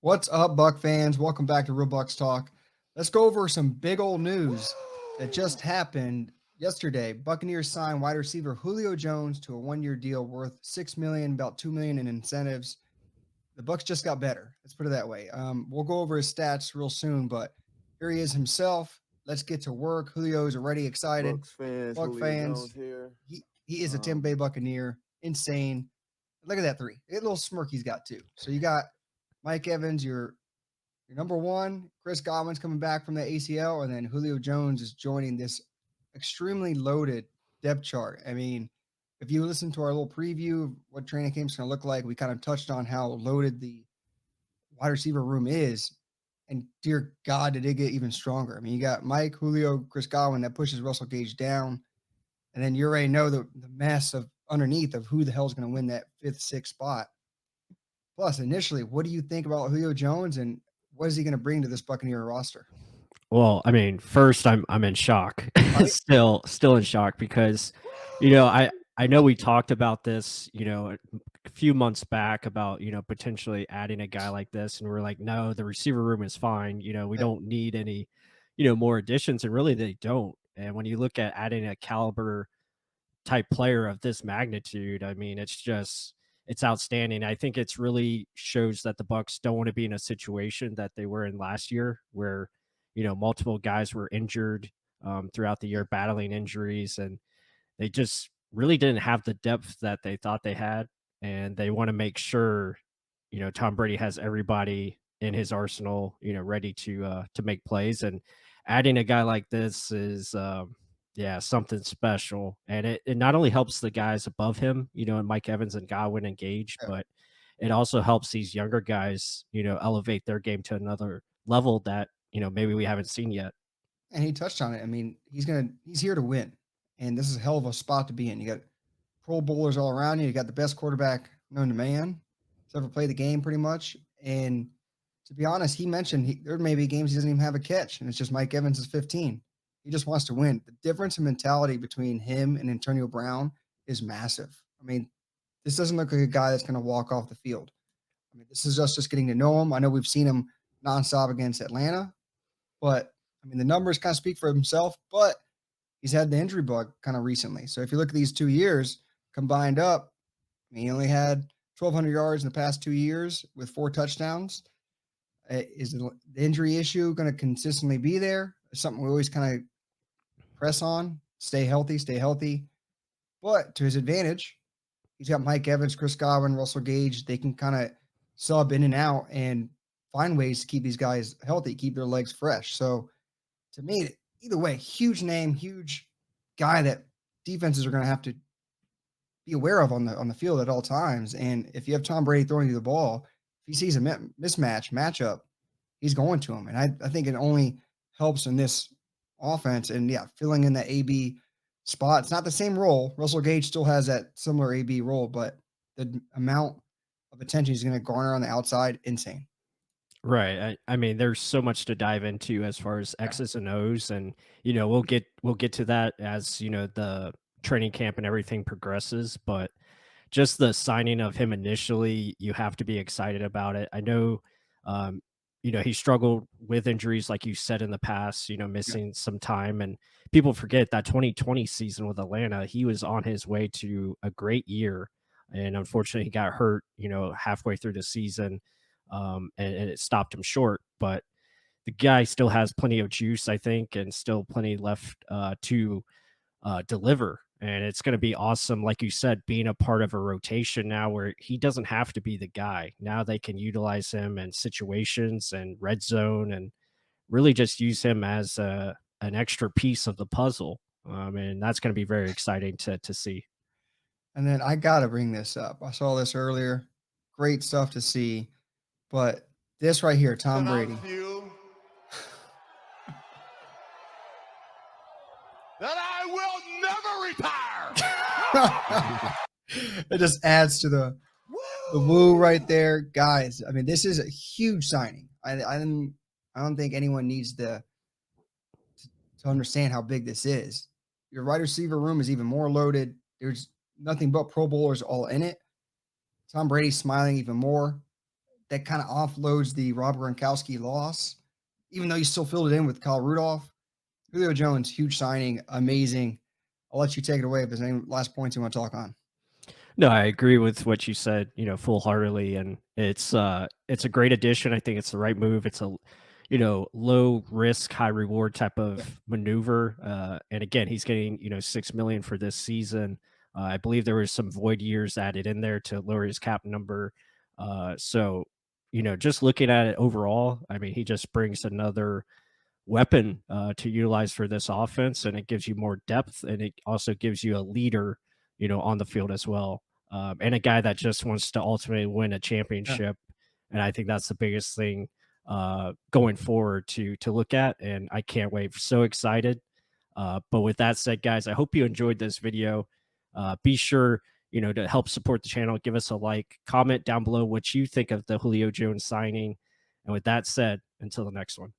What's up, Buck fans? Welcome back to Real Bucks Talk. Let's go over some big old news that just happened yesterday. Buccaneers signed wide receiver Julio Jones to a one-year deal worth $6 million, about $2 million in incentives. The Bucks just got better. Let's put it that way. We'll go over his stats real soon, but here he is himself. Let's get to work. Julio is already excited. Bucks fans, Buck Julio Jones fans, here. he is a Tampa Bay Buccaneer. Insane. Look at that three. A little smirk he's got too. So you got Mike Evans, your number one. Chris Godwin's coming back from the ACL, and then Julio Jones is joining this extremely loaded depth chart. I mean, if you listen to our little preview of what training camp's going to look like, we kind of touched on how loaded the wide receiver room is. And dear God, did it get even stronger? I mean, you got Mike, Julio, Chris Godwin that pushes Russell Gage down. And then you already know the mess of underneath of who the hell is going to win that fifth, sixth spot. Plus, initially, what do you think about Julio Jones and what is he going to bring to this Buccaneer roster? Well, I mean, first I'm in shock. Right? Still in shock because I know we talked about this, a few months back about, potentially adding a guy like this and we're like, no, the receiver room is fine. We Yep. don't need any, more additions, and really they don't. And when you look at adding a caliber type player of this magnitude, I mean, it's outstanding. I think it's really shows that the Bucks don't want to be in a situation that they were in last year where, multiple guys were injured throughout the year, battling injuries, and they just really didn't have the depth that they thought they had. And they want to make sure, Tom Brady has everybody in his arsenal, ready to make plays. And adding a guy like this is, yeah, something special. And it not only helps the guys above him, and Mike Evans and Godwin engage, Yep. but it also helps these younger guys, elevate their game to another level that, maybe we haven't seen yet. And he touched on it. I mean, he's here to win. And this is a hell of a spot to be in. You got pro bowlers all around you. You got the best quarterback known to man. He's ever played the game pretty much. And to be honest, he mentioned there may be games he doesn't even have a catch, and it's just Mike Evans is 15. He just wants to win. The difference in mentality between him and Antonio Brown is massive. I mean, this doesn't look like a guy that's going to walk off the field. I mean, this is us just getting to know him. I know we've seen him nonstop against Atlanta, but I mean, the numbers kind of speak for himself, but he's had the injury bug kind of recently. So if you look at these 2 years combined up, I mean, he only had 1,200 yards in the past 2 years with 4 touchdowns. Is the injury issue going to consistently be there? It's something we always kind of press on. Stay healthy, stay healthy. But to his advantage, he's got Mike Evans, Chris Godwin, Russell Gage. They can kind of sub in and out and find ways to keep these guys healthy, keep their legs fresh. So to me, either way, huge name, huge guy that defenses are going to have to be aware of on the field at all times. And if you have Tom Brady throwing you the ball, if he sees a matchup, he's going to him. And I think it only helps in this offense. And yeah, filling in that AB spot. It's not the same role. Russell Gage still has that similar AB role, but the amount of attention he's going to garner on the outside, insane. Right. I mean, there's so much to dive into as far as Yeah. X's and O's, and we'll get to that as the training camp and everything progresses. But just the signing of him initially, you have to be excited about it. I know, um, he struggled with injuries, like you said in the past. Yeah. Missing some time, and people forget that 2020 season with Atlanta, he was on his way to a great year, and unfortunately, he got hurt. Halfway through the season and it stopped him short. But the guy still has plenty of juice, I think, and still plenty left to deliver. And it's going to be awesome, like you said, being a part of a rotation now where he doesn't have to be the guy. Now they can utilize him in situations and red zone and really just use him as an extra piece of the puzzle. And that's going to be very exciting to see. And then I got to bring this up. I saw this earlier. Great stuff to see. But this right here, Tom And I Brady. feel that I will never retire. It just adds to the woo right there, guys. I mean, this is a huge signing. I don't think anyone needs to understand how big this is. Your wide receiver room is even more loaded. There's nothing but Pro Bowlers all in it. Tom Brady's smiling even more. that kind of offloads the Rob Gronkowski loss, even though you still filled it in with Kyle Rudolph. Julio Jones, huge signing, amazing. I'll let you take it away if there's any last points you want to talk on. No, I agree with what you said, full heartedly, and it's a great addition. I think it's the right move. It's a low risk, high reward type Yeah. of maneuver. And again, he's getting 6 million for this season. I believe there was some void years added in there to lower his cap number. So just looking at it overall, I mean, he just brings another weapon to utilize for this offense, and it gives you more depth, and it also gives you a leader, on the field as well, and a guy that just wants to ultimately win a Yeah. championship. And I think that's the biggest thing going forward to look at, and I can't wait. So excited. But with that said, guys, I hope you enjoyed this video. Be sure to help support the channel. Give us a like, comment down below what you think of the Julio Jones signing. And with that said, until the next one.